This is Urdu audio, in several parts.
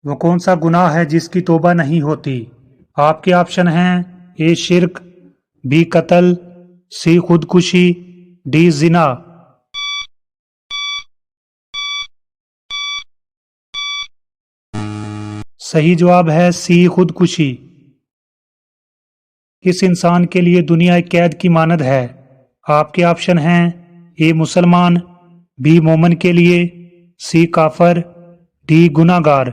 وہ کون سا گناہ ہے جس کی توبہ نہیں ہوتی؟ آپ کے آپشن ہیں: اے شرک، بی قتل، سی خودکشی، ڈی زنا۔ صحیح جواب ہے سی خودکشی۔ کس انسان کے لیے دنیا ایک قید کی مانند ہے؟ آپ کے آپشن ہیں: اے مسلمان، بی مومن کے لیے، سی کافر، ڈی گناہ گار۔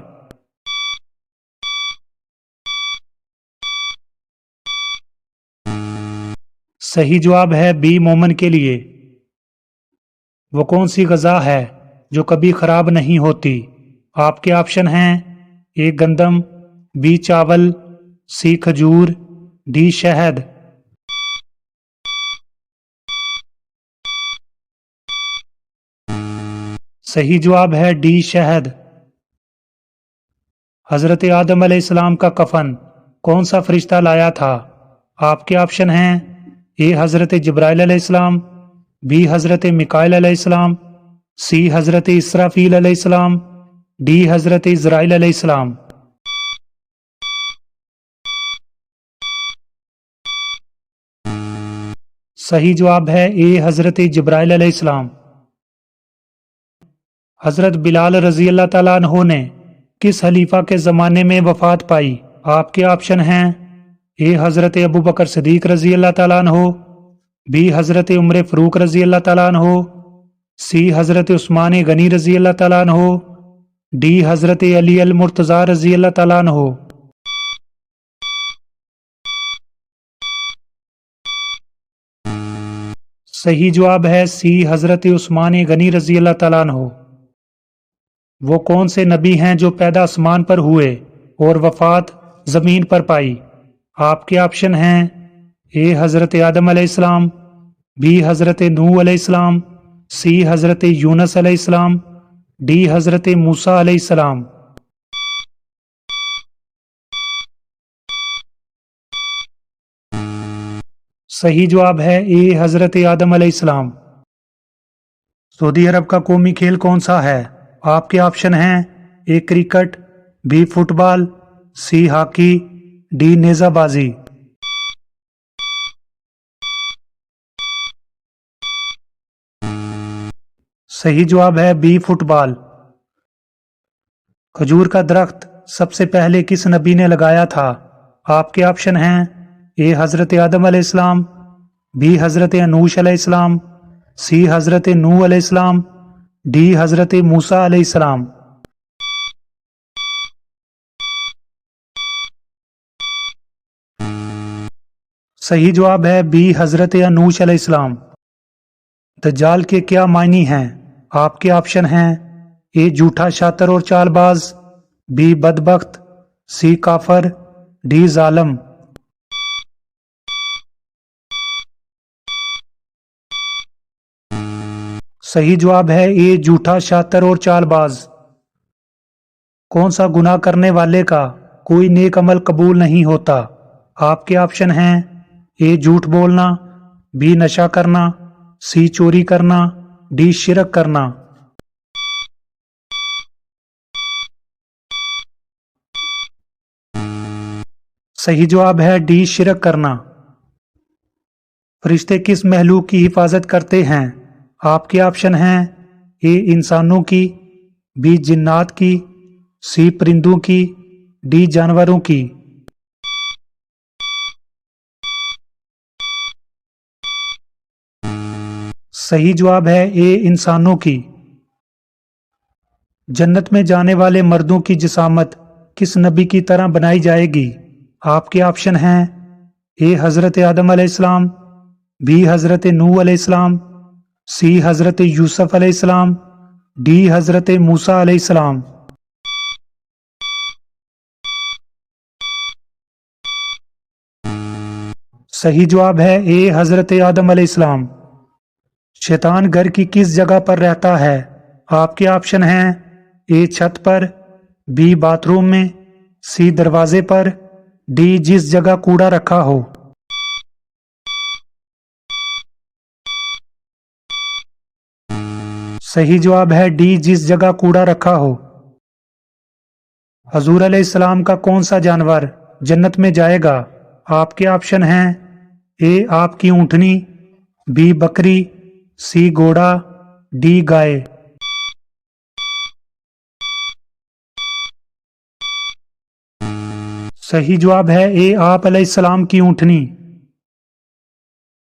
صحیح جواب ہے بی مومن کے لیے۔ وہ کون سی غذا ہے جو کبھی خراب نہیں ہوتی؟ آپ کے آپشن ہیں: اے گندم، بی چاول، سی کھجور، ڈی شہد۔ صحیح جواب ہے ڈی شہد۔ حضرت آدم علیہ السلام کا کفن کون سا فرشتہ لایا تھا؟ آپ کے آپشن ہیں: اے حضرت جبرائیل علیہ السلام، بی حضرت میکائیل علیہ السلام، سی حضرت اسرافیل علیہ السلام، ڈی حضرت اسرائیل علیہ السلام۔ صحیح جواب ہے اے حضرت جبرائیل علیہ السلام۔ حضرت بلال رضی اللہ تعالیٰ عنہ نے کس خلیفہ کے زمانے میں وفات پائی؟ آپ کے آپشن ہیں: اے حضرت ابو بکر صدیق رضی اللہ تعالیٰ عنہ، بی حضرت عمر فاروق رضی اللہ تعالیٰ عنہ، سی حضرت عثمان غنی رضی اللہ تعالیٰ عنہ، ڈی حضرت علی المرتضیٰ رضی اللہ تعالیٰ عنہ۔ صحیح جواب ہے سی حضرت عثمان غنی رضی اللہ تعالیٰ عنہ۔ وہ کون سے نبی ہیں جو پیدا آسمان پر ہوئے اور وفات زمین پر پائی؟ آپ کے آپشن ہیں: اے حضرت آدم علیہ السلام، بی حضرت نوح علیہ السلام، سی حضرت یونس علیہ السلام، ڈی حضرت موسیٰ علیہ السلام۔ صحیح جواب ہے اے حضرت آدم علیہ السلام۔ سعودی عرب کا قومی کھیل کون سا ہے؟ آپ کے آپشن ہیں: A cricket, B football, C hockey, D نیزہ بازی۔ صحیح جواب ہے بی فٹ بال۔ کھجور کا درخت سب سے پہلے کس نبی نے لگایا تھا؟ آپ کے آپشن ہیں: اے حضرت آدم علیہ السلام، بی حضرت انوش علیہ السلام، سی حضرت نوح علیہ السلام، ڈی حضرت موسیٰ علیہ السلام۔ صحیح جواب ہے بی حضرت انوش علیہ السلام۔ دجال کے کیا معنی ہیں؟ آپ کے آپشن ہیں: اے جھوٹا شاطر اور چال باز، بی بدبخت، سی کافر، ڈی ظالم۔ صحیح جواب ہے اے جھوٹا شاطر اور چال باز۔ کون سا گناہ کرنے والے کا کوئی نیک عمل قبول نہیں ہوتا؟ آپ کے آپشن ہیں: اے جھوٹ بولنا، بی نشہ کرنا، سی چوری کرنا، ڈی شرک کرنا۔ صحیح جواب ہے ڈی شرک کرنا۔ فرشتے کس مخلوق کی حفاظت کرتے ہیں؟ آپ کے آپشن ہیں: اے انسانوں کی، بی جنات کی، سی پرندوں کی، ڈی جانوروں کی۔ صحیح جواب ہے اے انسانوں کی۔ جنت میں جانے والے مردوں کی جسامت کس نبی کی طرح بنائی جائے گی؟ آپ کے آپشن ہیں: اے حضرت آدم علیہ السلام، بی حضرت نوح علیہ السلام، سی حضرت یوسف علیہ السلام، ڈی حضرت موسیٰ علیہ السلام۔ صحیح جواب ہے اے حضرت آدم علیہ السلام۔ شیطان گھر کی کس جگہ پر رہتا ہے؟ آپ کے آپشن ہیں: اے چھت پر، بی باتھ روم میں، سی دروازے پر، ڈی جس جگہ کوڑا رکھا ہو۔ صحیح جواب ہے ڈی جس جگہ کوڑا رکھا ہو۔ حضور علیہ السلام کا کون سا جانور جنت میں جائے گا؟ آپ کے آپشن ہیں: اے آپ کی اونٹنی، بی بکری، سی گھوڑا، ڈی گائے۔ صحیح جواب ہے اے آپ علیہ السلام کی اونٹنی۔